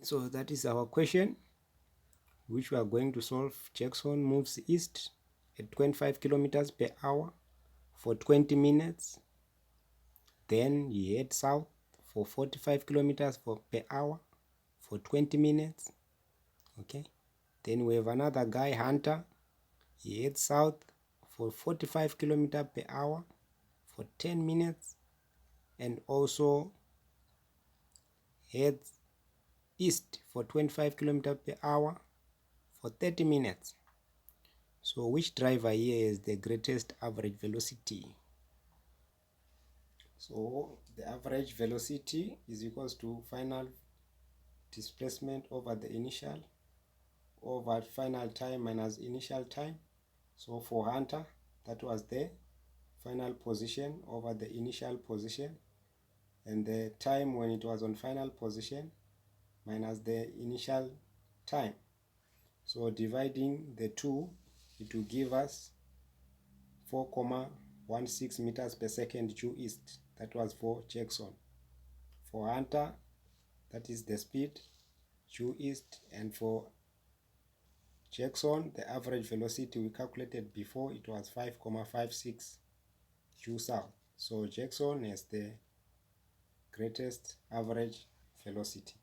So that is our question, which we are going to solve. Jackson moves east at 25 kilometers per hour for 20 minutes. Then he heads south for 45 kilometers per hour for 20 minutes. Okay. Then we have another guy, Hunter. He heads south for 45 kilometers per hour for 10 minutes. And also heads east for 25 kilometers per hour for 30 minutes. So which driver here is the greatest average velocity? So the average velocity is equals to final displacement over the initial over final time minus initial time. So for Hunter, that was the final position over the initial position, and the time when it was on final position minus the initial time. So dividing the two, it will give us 4,16 meters per second due east. That was for Jackson. For Hunter, that is the speed due east, and for Jackson, the average velocity we calculated before, it was 5,56 due south. So Jackson has the greatest average velocity.